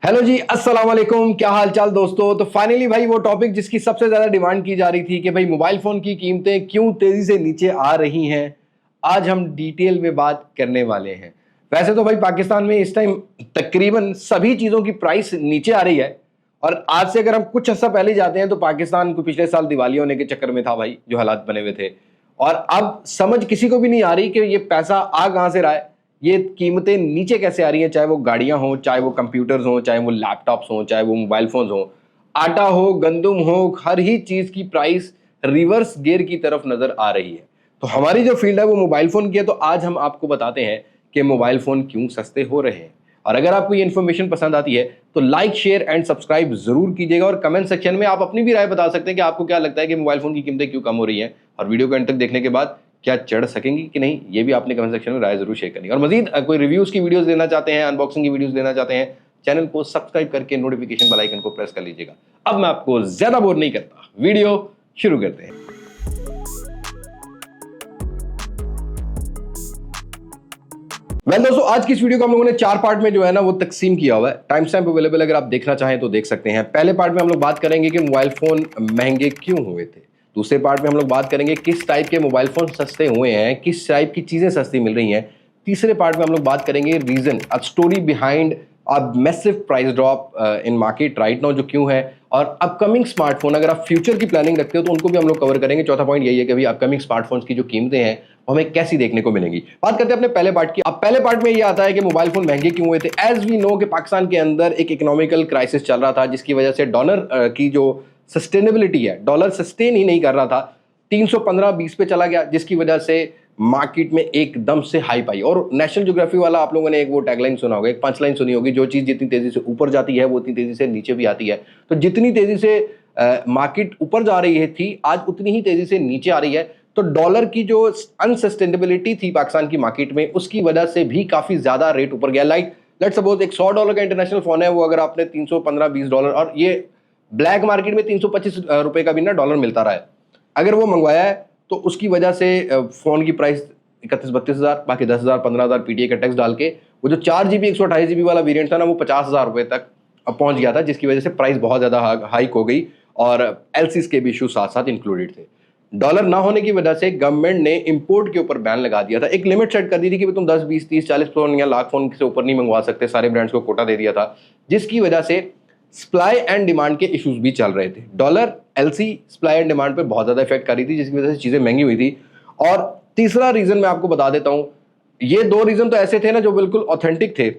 Hello जी, अस्सलाम वालेकुम। क्या हाल चाल दोस्तों। तो फाइनली भाई वो टॉपिक जिसकी सबसे ज्यादा डिमांड की जा रही थी कि भाई मोबाइल फोन की कीमतें क्यों तेजी से नीचे आ रही हैं, आज हम डिटेल में बात करने वाले हैं। वैसे तो भाई पाकिस्तान में इस टाइम तकरीबन सभी चीजों की प्राइस नीचे आ रही है। और आज से अगर हम कुछ अर्सा पहले जाते हैं तो पाकिस्तान को पिछले साल दिवाली होने के चक्कर में था भाई, जो हालात बने हुए थे। और अब समझ किसी को भी नहीं आ रही कि ये पैसा आ कहां से रहा है, ये कीमतें नीचे कैसे आ रही हैं। चाहे वो गाड़ियां हों, चाहे वो कंप्यूटर्स हों, चाहे वो लैपटॉप्स हों, चाहे वो मोबाइल फोन्स हों, आटा हो, गंदुम हो, हर ही चीज की प्राइस रिवर्स गियर की तरफ नजर आ रही है। तो हमारी जो फील्ड है वो मोबाइल फोन की है, तो आज हम आपको बताते हैं कि मोबाइल फोन क्यों सस्ते हो रहे हैं। और अगर आपको ये इन्फॉर्मेशन पसंद आती है तो लाइक, शेयर एंड सब्सक्राइब जरूर कीजिएगा। और कमेंट सेक्शन में आप अपनी भी राय बता सकते हैं कि आपको क्या लगता है कि मोबाइल फोन की कीमतें क्यों कम हो रही हैं, और वीडियो को अंत तक देखने के बाद क्या चढ़ सकेंगी कि नहीं, ये भी आपने कमेंट सेक्शन में राय जरूर शेयर करनी है। और मजीद कोई रिव्यूज की वीडियोस देना चाहते हैं, अनबॉक्सिंग की वीडियोस देना चाहते हैं, चैनल को सब्सक्राइब करके नोटिफिकेशन बेल आइकन को प्रेस कर लीजिएगा। अब मैं आपको ज्यादा बोर नहीं करता, वीडियो शुरू करते हैं। दोस्तों, आज की इस वीडियो को हम लोगों ने 4 पार्ट में जो है ना वो तकसीम किया हुआ है। टाइम स्टैम्प अवेलेबल, अगर आप देखना चाहें तो देख सकते हैं। पहले पार्ट में हम लोग बात करेंगे कि मोबाइल फोन महंगे क्यों हुए थे। दूसरे पार्ट में हम लोग बात करेंगे किस टाइप के मोबाइल फोन सस्ते हुए हैं, किस टाइप की चीजें सस्ती मिल रही हैं। तीसरे पार्ट में हम लोग बात करेंगे reason, a story behind a massive price drop in market right now, जो क्यों है। और अपकमिंग स्मार्टफोन, अगर आप फ्यूचर की प्लानिंग रखते हो तो उनको भी हम लोग कवर करेंगे। चौथा पॉइंट यही है कि भाई अपकमिंग स्मार्टफोन्स की जो कीमतें हैं वो हमें कैसी देखने को मिलेंगी। बात करते हैं अपने पहले पार्ट की। अब पहले पार्ट में ये आता है कि मोबाइल फोन महंगे क्यों हुए थे। एज वी नो कि पाकिस्तान के अंदर एक इकोनॉमिकल क्राइसिस चल रहा था, जिसकी वजह से डॉलर की जो सस्टेनेबिलिटी है, डॉलर सस्टेन ही नहीं कर रहा था, 315-20 पे चला गया, जिसकी वजह से मार्केट में एकदम से हाइप आई। और नेशनल ज्योग्राफी वाला आप लोगों ने एक वो टैगलाइन सुना होगा, एक पंच लाइन सुनी होगी, जो चीज जितनी तेजी से ऊपर जाती है वो उतनी तेजी से नीचे भी आती है। तो जितनी तेजी से मार्केट ऊपर जा रही है थी, आज उतनी ही तेजी से नीचे आ रही है। तो डॉलर की जो अनसस्टेनेबिलिटी थी पाकिस्तान की मार्केट में, उसकी वजह से भी काफी ज्यादा रेट ऊपर गया। लेट सपोज एक $100 का इंटरनेशनल फोन है, वो अगर आपने $315-20, और ये ब्लैक मार्केट में $325 का भी ना डॉलर मिलता रहा है, अगर वो मंगवाया है तो उसकी वजह से फोन की प्राइस 31-32 हज़ार, बाकी 10 हज़ार 15 हज़ार पीटीए का टैक्स डाल के वो जो 4 GB 128 GB वाला वेरिएंट था ना, वो 50 हज़ार रुपए तक पहुंच गया था, जिसकी वजह से प्राइस बहुत ज्यादा हाइक हो गई। और एलसीज के भी इशू साथ साथ इंक्लूडेड थे। डॉलर ना होने की वजह से गवर्नमेंट ने इंपोर्ट के ऊपर बैन लगा दिया था। एक लिमिट सेट कर दी थी कि तुम 10, 20, 30, 40 फोन या लाख फोन से ऊपर नहीं मंगवा सकते, सारे ब्रांड्स को कोटा दे दिया था, जिसकी वजह से सप्लाई एंड डिमांड के इश्यूज भी चल रहे थे। Dollar LC supply and demand पे बहुत ज्यादा इफेक्ट कर रही थी, जिसकी वजह से चीजें महंगी हुई थी। और तीसरा रीजन मैं आपको बता देता हूं, ये 2 रीजन तो ऐसे थे ना जो बिल्कुल ऑथेंटिक थे।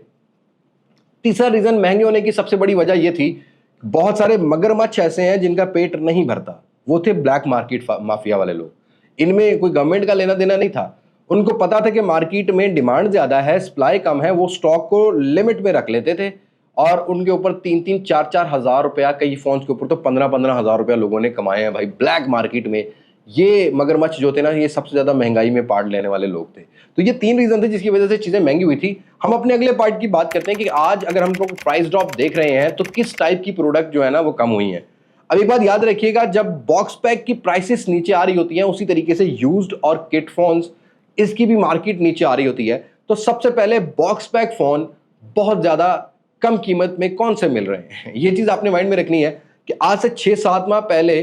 तीसरा रीजन महंगे होने की सबसे बड़ी वजह यह थी, बहुत सारे मगरमच्छ ऐसे हैं जिनका पेट नहीं भरता, वो थे ब्लैक मार्केट माफिया वाले लोग। इनमें कोई गवर्नमेंट का लेना देना नहीं था। उनको पता था कि मार्केट में डिमांड ज्यादा है, सप्लाई कम है, वो स्टॉक को लिमिट में रख लेते थे। और उनके ऊपर 3-3, 4-4 हज़ार रुपया, कई फोन्स के ऊपर तो 15-15 हज़ार रुपया लोगों ने कमाए हैं भाई ब्लैक मार्केट में। ये मगरमच्छ जो थे ना, ये सबसे ज्यादा महंगाई में पार्ट लेने वाले लोग थे। तो ये 3 रीजन थे जिसकी वजह से चीजें महंगी हुई थी। हम अपने अगले पार्ट की बात करते हैं कि आज अगर हम लोग प्राइस ड्रॉप देख रहे हैं तो किस टाइप की प्रोडक्ट जो है ना वो कम हुई है। अब एक बात याद रखिएगा, जब बॉक्स पैक की प्राइसेस नीचे आ रही होती हैं, उसी तरीके से यूज्ड और किट फोन्स, इसकी भी मार्केट नीचे आ रही होती है। तो सबसे पहले बॉक्स पैक फोन बहुत ज्यादा कम कीमत में कौन से मिल रहे हैं, ये चीज आपने माइंड में रखनी है कि आज से 6-7 माह पहले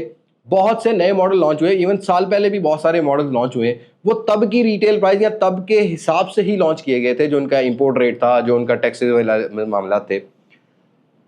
बहुत से नए मॉडल लॉन्च हुए, इवन साल पहले भी बहुत सारे मॉडल लॉन्च हुए। वो तब की रिटेल प्राइस या तब के हिसाब से ही लॉन्च किए गए थे, जो उनका इंपोर्ट रेट था, जो उनका टैक्सेस मामला थे,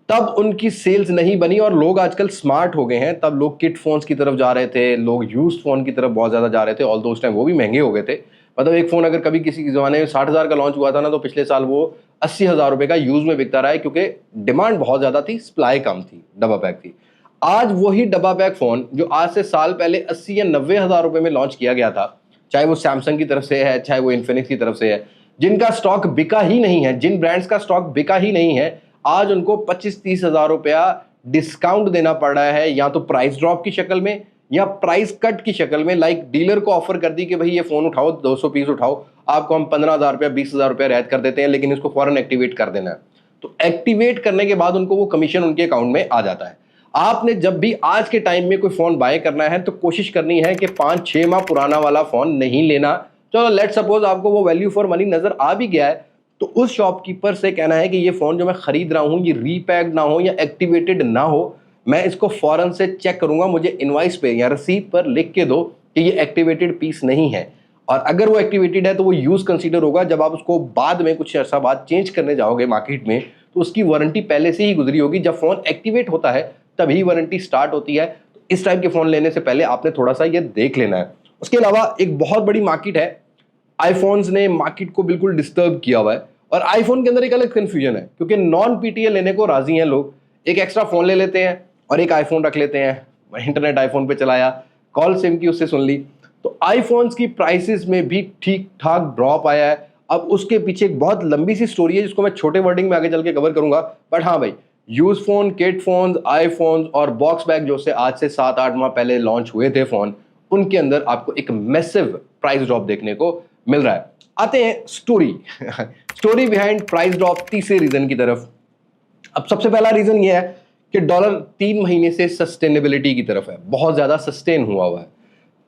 तब उनकी सेल्स नहीं बनी। और लोग आजकल स्मार्ट हो गए हैं, तब लोग किट फोन्स की तरफ जा रहे थे, लोग यूज्ड फोन की तरफ बहुत ज्यादा जा रहे थे। ऑल दो उस टाइम वो भी महंगे हो गए थे। मतलब एक फोन अगर कभी किसी जमाने में 60,000 का लॉन्च हुआ था ना, तो पिछले साल वो 80,000 रुपए का यूज में बिकता रहा है, क्योंकि डिमांड बहुत ज्यादा थी, सप्लाई कम थी, डब्बा पैक थी। आज वही डब्बा पैक फोन जो आज से साल पहले 80 या 90 हज़ार रुपए में लॉन्च किया गया था, चाहे वो सैमसंग की तरफ से है, चाहे वो इन्फिनिक्स की तरफ से है, जिनका स्टॉक बिका ही नहीं है, जिन ब्रांड्स का स्टॉक बिका ही नहीं है, आज उनको 25-30 हज़ार रुपया डिस्काउंट देना पड़ रहा है, या तो प्राइस ड्रॉप की शक्ल में या प्राइस कट की शक्ल में। लाइक डीलर को ऑफर कर दी कि भाई ये फोन उठाओ, 200 पीस उठाओ, आपको हम 15,000 रुपया 20,000 रुपया रियायत कर देते हैं, लेकिन इसको फौरन एक्टिवेट कर देना है। तो एक्टिवेट करने के बाद उनको वो कमीशन उनके अकाउंट में आ जाता है। आपने जब भी आज के टाइम में कोई फोन बाय करना है तो कोशिश करनी है कि 5-6 माह पुराना वाला फोन नहीं लेना। चलो लेट सपोज आपको वो वैल्यू फॉर मनी नजर आ भी गया है, तो उस शॉपकीपर से कहना है कि ये फ़ोन जो मैं ख़रीद रहा हूँ ये रीपैक्ड ना हो या एक्टिवेटेड ना हो, मैं इसको फ़ौरन से चेक करूँगा, मुझे इनवॉइस पे या रसीद पर लिख के दो कि ये एक्टिवेटेड पीस नहीं है। और अगर वो एक्टिवेटेड है तो वो यूज़ कंसीडर होगा। जब आप उसको बाद में कुछ अर्सा बाद चेंज करने जाओगे मार्केट में तो उसकी वारंटी पहले से ही गुजरी होगी। जब फ़ोन एक्टिवेट होता है तभी वारंटी स्टार्ट होती है। तो इस टाइप के फ़ोन लेने से पहले आपने थोड़ा सा ये देख लेना है। उसके अलावा एक बहुत बड़ी मार्केट है, आईफोन्स ने मार्केट को बिल्कुल डिस्टर्ब किया हुआ है। और आईफोन के अंदर एक अलग कंफ्यूजन है क्योंकि नॉन पीटीए लेने को राजी हैं लोग, एक एक्स्ट्रा फ़ोन ले लेते हैं और एक आईफोन रख लेते हैं, इंटरनेट आईफोन पे चलाया, कॉल सिम की उससे सुन ली। तो आईफोन्स की प्राइसेस में भी ठीक ठाक ड्रॉप आया है। अब उसके पीछे एक बहुत लंबी सी स्टोरी है जिसको मैं छोटे वर्डिंग में आगे चल के कवर करूंगा। बट हाँ भाई, use phone, kit phone, iPhone और बॉक्स बैग जो से आज से 7-8 माह पहले लॉन्च हुए थे फोन, उनके अंदर आपको एक मैसिव प्राइस ड्रॉप देखने को मिल रहा है। आते हैं स्टोरी बिहाइंड प्राइस ड्रॉप तीसरे रीजन की तरफ। अब सबसे पहला रीजन ये है कि डॉलर 3 महीने से सस्टेनेबिलिटी की तरफ है, बहुत ज्यादा सस्टेन हुआ है।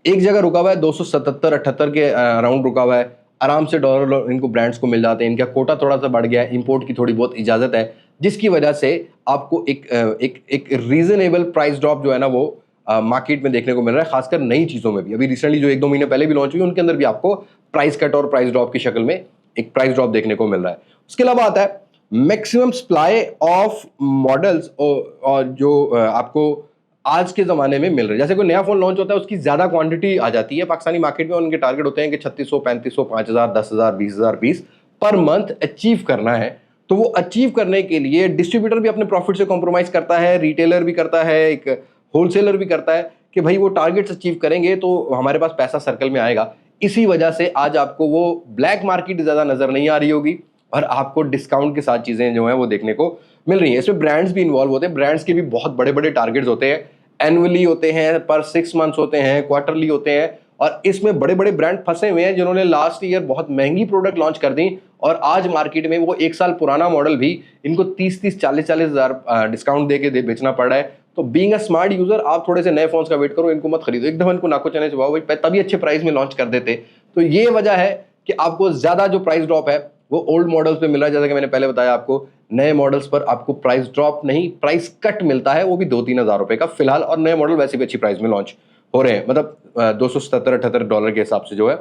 एक जगह रुका हुआ है 277-78 के अराउंड रुका हुआ है। आराम से डॉलर इनको ब्रांड्स को मिल जाते हैं। इनका कोटा थोड़ा सा बढ़ गया है, इंपोर्ट की थोड़ी बहुत इजाजत है, जिसकी वजह से आपको एक रीजनेबल प्राइस ड्रॉप जो है ना वो मार्केट में देखने को मिल रहा है, खासकर नई चीज़ों में भी। अभी रिसेंटली जो 1-2 महीने पहले भी लॉन्च हुई उनके अंदर भी आपको प्राइस कट और प्राइस ड्रॉप की शक्ल में एक प्राइस ड्रॉप देखने को मिल रहा है। उसके अलावा आता है मैक्सिमम सप्लाई ऑफ मॉडल्स और जो आपको आज के ज़माने में मिल रहे हैं। जैसे कोई नया फ़ोन लॉन्च होता है उसकी ज़्यादा क्वांटिटी आ जाती है पाकिस्तानी मार्केट में। उनके टारगेट होते हैं कि 3600, 3500, 5000, 10,000, 20,000 पीस पर मंथ अचीव करना है। तो वो अचीव करने के लिए डिस्ट्रीब्यूटर भी अपने प्रॉफिट से कॉम्प्रोमाइज़ करता है, रिटेलर भी करता है, एक होलसेलर भी करता है कि भाई वो टारगेट्स अचीव करेंगे तो हमारे पास पैसा सर्कल में आएगा। इसी वजह से आज आपको वो ब्लैक मार्केट ज़्यादा नज़र नहीं आ रही होगी और आपको डिस्काउंट के साथ चीज़ें जो हैं वो देखने को मिल रही हैं। इसमें ब्रांड्स भी इन्वॉल्व होते हैं। ब्रांड्स के भी बहुत बड़े बड़े टारगेट्स होते हैं, एनुअली होते हैं, पर 6 मंथ्स होते हैं, क्वार्टरली होते हैं। और इसमें बड़े बड़े ब्रांड फंसे हुए हैं जिन्होंने लास्ट ईयर बहुत महंगी प्रोडक्ट लॉन्च कर दी और आज मार्केट में वो 1 साल पुराना मॉडल भी इनको 30-30, 40-40 हज़ार डिस्काउंट दे बेचना पड़ रहा है। तो बीइंग अ स्मार्ट यूजर आप थोड़े से नए फोन्स का वेट करो, इनको मत खरीदो, एक दफा इनको नाको चने चबाओ भाई, तभी अच्छे प्राइस में लॉन्च कर देते। तो ये वजह है कि आपको ज्यादा जो प्राइस ड्रॉप है वो ओल्ड मॉडल्स पे मिल रहा है। जैसा कि मैंने पहले बताया आपको, नए मॉडल्स पर आपको प्राइस ड्रॉप नहीं, प्राइस कट मिलता है, वो भी 2-3 हज़ार रुपए का फिलहाल। और नए मॉडल वैसे भी अच्छी प्राइस में लॉन्च हो रहे हैं, मतलब $277-78 के हिसाब से जो है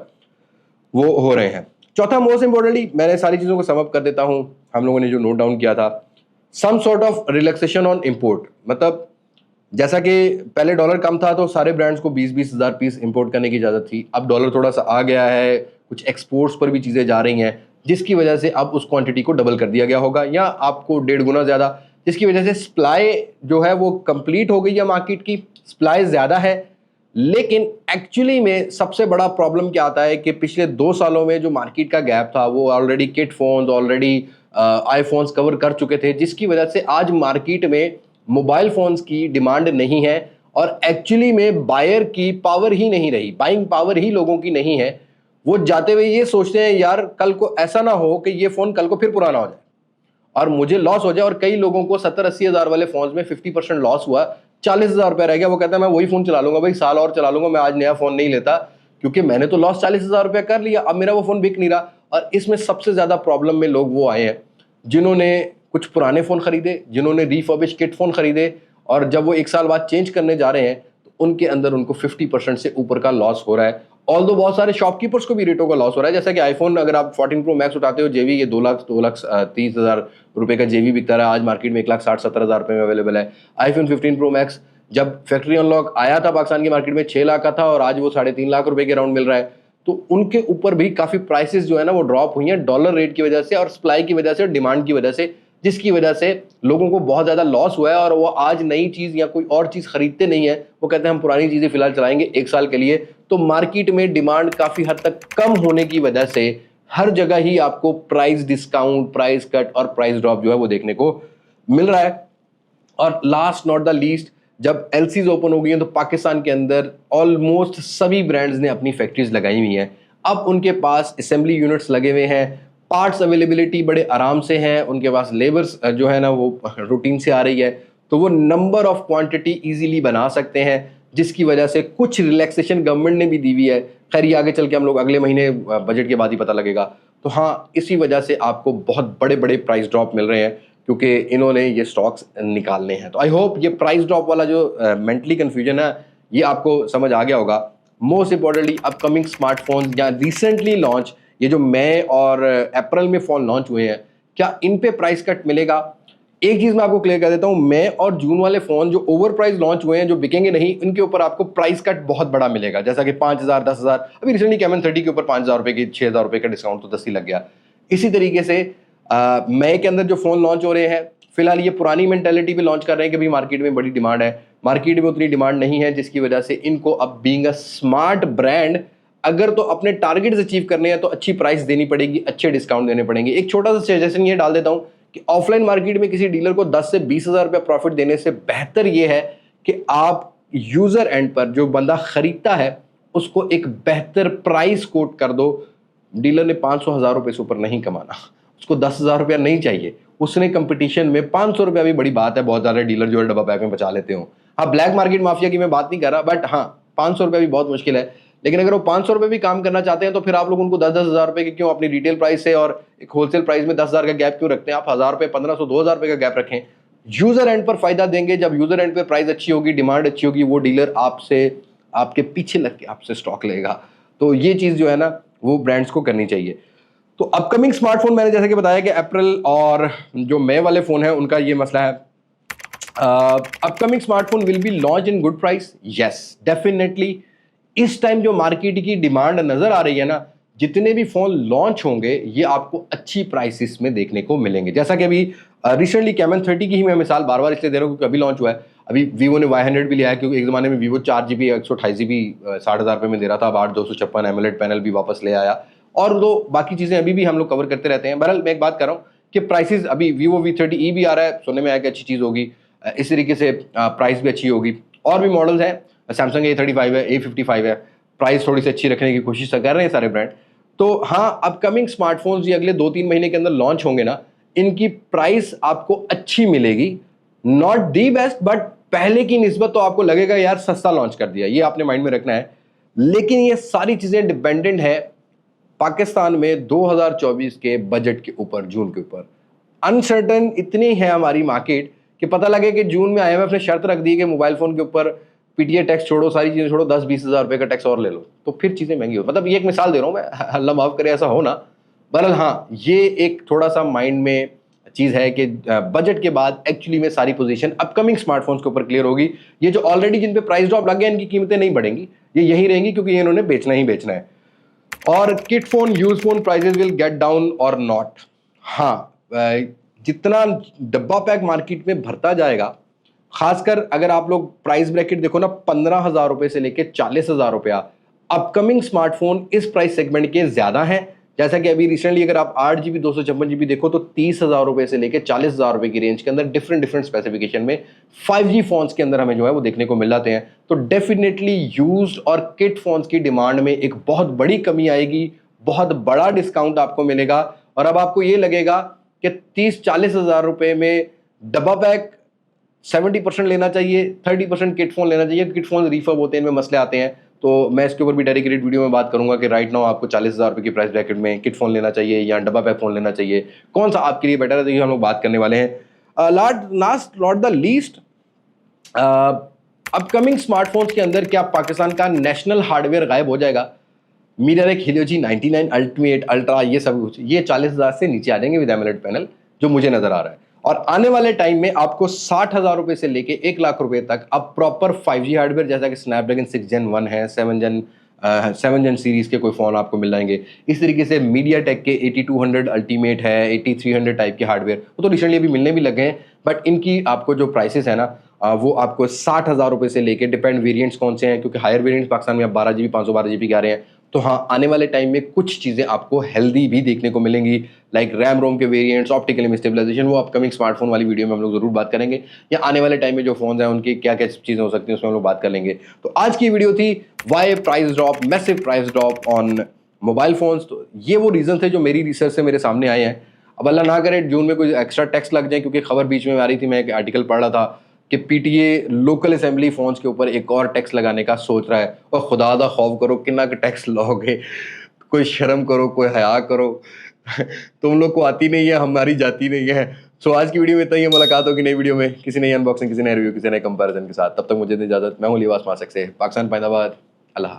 वो हो रहे हैं। चौथा, मोस्ट इंपॉर्टेंटली मैंने सारी चीजों को समअप कर देता हूं, हम लोगों ने जो नोट डाउन किया था, some sort of relaxation on import. मतलब जैसा कि पहले डॉलर कम था तो सारे ब्रांड्स को 20-20 हज़ार पीस इंपोर्ट करने की इजाज़त थी। अब डॉलर थोड़ा सा आ गया है, कुछ एक्सपोर्ट्स पर भी चीज़ें जा रही हैं, जिसकी वजह से अब उस क्वांटिटी को डबल कर दिया गया होगा या आपको 1.5 गुना ज़्यादा, जिसकी वजह से सप्लाई जो है वो कंप्लीट हो गई है। मार्केट की सप्लाई ज़्यादा है, लेकिन एक्चुअली में सबसे बड़ा प्रॉब्लम क्या आता है कि पिछले 2 सालों में जो मार्केट का गैप था वो already kit phones, already iPhones cover कर चुके थे, जिसकी वजह से आज मार्केट में मोबाइल फोन्स की डिमांड नहीं है और एक्चुअली में बायर की पावर ही नहीं रही, बाइंग पावर ही लोगों की नहीं है। वो जाते हुए ये सोचते हैं यार कल को ऐसा ना हो कि ये फोन कल को फिर पुराना हो जाए और मुझे लॉस हो जाए। और कई लोगों को 70-80 हज़ार वाले फोन में 50% लॉस हुआ, 40 हज़ार रुपये रह गया। वो कहता है मैं वही फोन चला लूंगा भाई, साल और चला लूंगा, मैं आज नया फोन नहीं लेता क्योंकि मैंने तो लॉस 40 हज़ार रुपये कर लिया, अब मेरा वो फोन बिक नहीं रहा। और इसमें सबसे ज्यादा प्रॉब्लम में लोग वो आए हैं जिन्होंने कुछ पुराने फ़ोन खरीदे, जिन्होंने रिफर्बिश किट फ़ोन खरीदे और जब वो 1 साल बाद चेंज करने जा रहे हैं तो उनके अंदर उनको 50% से ऊपर का लॉस हो रहा है। ऑल्दो बहुत सारे शॉपकीपर्स को भी रेटों का लॉस हो रहा है। जैसा कि आईफोन अगर आप 14 प्रो मैक्स उठाते हो, जेवी ये 2,30,000 रुपये का जेवी बिकता रहा, आज मार्केट में 1,60,70,000 रुपये में अवेलेबल है। आईफोन 15 प्रो मैक्स जब फैक्ट्री अनलॉक आया था पाकिस्तान की मार्केट में 6 लाख का था और आज वो 3.5 लाख रुपए के राउंड मिल रहा है। तो उनके ऊपर भी काफ़ी प्राइसेस जो है ना वो ड्रॉप हुई हैं डॉलर रेट की वजह से और सप्लाई की वजह से, डिमांड की वजह से, जिसकी वजह से लोगों को बहुत ज़्यादा लॉस हुआ है और वो आज नई चीज़ या कोई और चीज़ खरीदते नहीं है। वो कहते हैं हम पुरानी चीज़ें फिलहाल चलाएंगे 1 साल के लिए। तो मार्केट में डिमांड काफ़ी हद तक कम होने की वजह से हर जगह ही आपको प्राइस डिस्काउंट, प्राइस कट और प्राइस ड्रॉप जो है वो देखने को मिल रहा है। और लास्ट नॉट द लीस्ट, जब एलसीज ओपन हो गई हैं तो पाकिस्तान के अंदर ऑलमोस्ट सभी ब्रांड्स ने अपनी फैक्ट्रीज लगाई हुई हैं। अब उनके पास असेंबली यूनिट्स लगे हुए हैं, पार्ट्स अवेलेबिलिटी बड़े आराम से हैं, उनके पास लेबर्स जो है ना वो रूटीन से आ रही है, तो वो नंबर ऑफ क्वांटिटी इजीली बना सकते हैं, जिसकी वजह से कुछ रिलैक्सेशन गवर्नमेंट ने भी दी हुई है। खैर ये आगे चल के हम लोग अगले महीने बजट के बाद ही पता लगेगा, तो हाँ, इसी वजह से आपको बहुत बड़े बड़े प्राइस ड्रॉप मिल रहे हैं क्योंकि इन्होंने ये स्टॉक्स निकालने हैं। तो आई होप ये प्राइस ड्रॉप वाला जो मेंटली कंफ्यूजन है ये आपको समझ आ गया होगा। मोस्ट इंपॉर्टेंटली अपकमिंग स्मार्टफोन या रिसेंटली लॉन्च ये जो मई और अप्रैल में फोन लॉन्च हुए हैं, क्या इन पे प्राइस कट मिलेगा? एक चीज मैं आपको क्लियर कर देता हूं, मई और जून वाले फोन जो ओवर प्राइस लॉन्च हुए हैं, जो बिकेंगे नहीं, इनके ऊपर आपको प्राइस कट बहुत बड़ा मिलेगा, जैसा कि 5,000 10,000। अभी रिसेंटली कैमन 30 के ऊपर 5,000 रुपए की 6,000 रुपए का डिस्काउंट तो 10 ही लग गया। इसी तरीके से मई के अंदर जो फोन लॉन्च हो रहे हैं, फिलहाल ये पुरानी मेंटेलिटी पे लॉन्च कर रहे हैं कि भाई मार्केट में बड़ी डिमांड है। मार्केट में उतनी डिमांड नहीं है, जिसकी वजह से इनको अब बीइंग अ स्मार्ट ब्रांड अगर तो अपने टारगेट्स अचीव करने हैं तो अच्छी प्राइस देनी पड़ेगी, अच्छे डिस्काउंट देने पड़ेंगे। एक छोटा सा सजेशन ये डाल देता हूं कि ऑफलाइन मार्केट में किसी डीलर को 10 से 20,000 रुपया प्रॉफिट देने से बेहतर ये है कि आप यूजर एंड पर जो बंदा खरीदता है उसको एक बेहतर प्राइस कोट कर दो। डीलर ने 500,000 रुपए से ऊपर नहीं कमाना, उसको 10,000 रुपया नहीं चाहिए, उसने कंपटीशन में 500 रुपया भी बड़ी बात है। बहुत ज्यादा डीलर जो है डब्बा पैक में बचा लेते हो। हाँ, ब्लैक मार्केट माफिया की मैं बात नहीं कर रहा, बट हाँ 500 रुपया भी बहुत मुश्किल है। लेकिन अगर वो 500 रुपए भी काम करना चाहते हैं तो फिर आप लोग उनको 10,000 रुपए के क्यों अपनी रिटेल प्राइस से और एक होलसेल प्राइस में 10,000 का गैप क्यों रखते हैं? आप 1,000 रुपए 1,500 2,000 रुपए का गैप रखें। यूजर एंड पर फायदा देंगे। जब यूजर एंड पे प्राइस अच्छी होगी, डिमांड अच्छी होगी, वो डीलर आपसे आपके पीछे लग के आपसे स्टॉक लेगा। तो ये चीज जो है ना वो ब्रांड्स को करनी चाहिए। तो अपकमिंग स्मार्टफोन मैंने जैसे कि बताया कि अप्रैल और जो मई वाले फोन है उनका ये मसला है। Upcoming smartphone will be launch in good price, yes definitely. इस टाइम जो मार्केट की डिमांड नजर आ रही है ना, जितने भी फोन लॉन्च होंगे ये आपको अच्छी प्राइसेस में देखने को मिलेंगे। जैसा कि अभी रिसेंटली कैमन 30 की ही मैं मिसाल बार बार इसलिए दे रहा हूँ क्योंकि अभी लॉन्च हुआ है। अभी वीवो ने Y100 भी लिया है, क्योंकि एक जमाने में वीवो 4GB 128GB 60,000 रुपये में दे रहा था। अब 8/256 एमोलेड पैनल भी वापस ले आया, और दो बाकी चीजें अभी भी हम लोग कवर करते रहते हैं। बहरहाल मैं एक बात कर रहा हूँ कि प्राइसेस अभी वीवो V30e भी आ रहा है, सुनने में आया कि अच्छी चीज होगी। इस तरीके से प्राइस भी अच्छी होगी। और भी मॉडल्स हैं, सैमसंग A35 है, A55 है, प्राइस थोड़ी सी अच्छी रखने की कोशिश कर रहे हैं सारे ब्रांड। तो हाँ, अपकमिंग स्मार्टफोन्स ये अगले 2-3 महीने के अंदर लॉन्च होंगे ना, इनकी प्राइस आपको अच्छी मिलेगी। नॉट दी बेस्ट, बट पहले की निस्बत तो आपको लगेगा यार सस्ता लॉन्च कर दिया, ये आपने माइंड में रखना है। लेकिन ये सारी चीजें डिपेंडेंट है पाकिस्तान में 2024 के बजट के ऊपर, जून के ऊपर। अनसर्टन इतनी है हमारी मार्केट कि पता लगे कि जून में IMF ने शर्त रख दी कि मोबाइल फोन के ऊपर PTA टैक्स छोड़ो, सारी चीजें छोड़ो, 10-20 हज़ार रुपए का टैक्स और ले लो, तो फिर चीजें महंगी हो। मतलब ये एक मिसाल दे रहा हूं मैं, अल्लाह माफ करे ऐसा हो ना। बहरहाल हाँ, ये एक थोड़ा सा माइंड में चीज है कि बजट के बाद एक्चुअली में सारी पोजीशन अपकमिंग स्मार्टफोन्स के ऊपर क्लियर होगी। ये जो ऑलरेडी जिन पे प्राइस ड्रॉप लग गया, इनकी कीमतें नहीं बढ़ेंगी, ये यही रहेंगी क्योंकि ये इन्होंने बेचना ही बेचना है। और kit phone, use phone prices will get down और नॉट। हाँ, जितना डब्बा पैक मार्केट में भरता जाएगा, खासकर अगर आप लोग प्राइस ब्रैकेट देखो ना, 15,000 रुपए से लेके 40,000 रुपया, अपकमिंग स्मार्टफोन इस प्राइस सेगमेंट के ज्यादा हैं। जैसा कि अभी रिसेंटली अगर आप 8GB 256GB देखो तो 30,000 रुपए से लेके 40,000 रुपए की रेंज के अंदर डिफरेंट डिफरेंट स्पेसिफिकेशन में 5G फोन्स के अंदर हमें जो है वो देखने को मिल जाते हैं। तो डेफिनेटली यूज्ड और किट फोन्स की डिमांड में एक बहुत बड़ी कमी आएगी, बहुत बड़ा डिस्काउंट आपको मिलेगा। और अब आपको ये लगेगा कि 30-40 हज़ार रुपए में डब्बा पैक 70% लेना चाहिए, 30% किट फोन लेना चाहिए। किट फोन रिफर्ब होते हैं, इनमें मसले आते हैं, तो मैं इसके ऊपर भी डेडिकेटेड वीडियो में बात करूंगा कि राइट नाउ आपको 40,000 रुपए की प्राइस ब्रैकेट में किट फोन लेना चाहिए या डब्बा पैक फोन लेना चाहिए, कौन सा आपके लिए बेटर है, तो ये हम लोग बात करने वाले हैं। Last not the least, upcoming smartphones के अंदर क्या पाकिस्तान का नेशनल हार्डवेयर गायब हो जाएगा? MediaTek Helio G99 ultimate ultra ये सब कुछ, ये 40,000 से नीचे आ जाएंगे विद एमोलेड पैनल, जो मुझे नजर आ रहा है। और आने वाले टाइम में आपको 60,000 रुपए से लेके 1 लाख रुपए तक अब प्रॉपर 5G हार्डवेयर, जैसा कि स्नैपड्रैगन 6 Gen 1 है, 7 Gen सीरीज के कोई फोन आपको मिल जाएंगे। इस तरीके से मीडियाटेक के 8200 अल्टीमेट है, 8300 टाइप के हार्डवेयर, वो तो रिसेंटली अभी मिलने भी लगे हैं, बट इनकी आपको जो प्राइसेस है ना, वो आपको 60,000 रुपए से लेके, डिपेंड वेरिएंट्स कौन से हैं, क्योंकि हायर वेरिएंट्स पाकिस्तान में अब 12GB 512GB के आ रहे हैं। तो हाँ, आने वाले टाइम में कुछ चीज़ें आपको हेल्दी भी देखने को मिलेंगी, लाइक रैम रोम के वेरिएंट्स, ऑप्टिकल इमेज स्टेबलाइजेशन, वो अपकमिंग स्मार्टफोन वाली वीडियो में हम लोग जरूर बात करेंगे। या आने वाले टाइम में जो फोन हैं उनकी क्या क्या चीज़ें हो सकती हैं, उसमें हम लोग बात कर लेंगे। तो आज की वीडियो थी why price drop, massive price drop on mobile phones. तो ये वो रीजन थे जो मेरी रिसर्च से मेरे सामने आए हैं। अब अल्लाह ना करे जून में कोई एक्स्ट्रा टैक्स लग जाए, क्योंकि खबर बीच में आ रही थी, मैं एक आर्टिकल पढ़ रहा था कि PTA लोकल असेंबली फोन्स के ऊपर एक और टैक्स लगाने का सोच रहा है। और खुदा दा खौफ करो, कितना का टैक्स लोगे, कोई शर्म करो, कोई हया करो। तुम लोग को आती नहीं है, हमारी जाती नहीं है। सो आज की वीडियो में इतना ही है। मुलाकात होगी नई वीडियो में, किसी नई अनबॉक्सिंग, किसी नए रिव्यू, किसी नए कंपैरिजन के साथ। तब तक मुझे दे इजाजत। मैं हूं लिबास मासक से, पाकिस्तान, पैदाबाद। अल्लाह।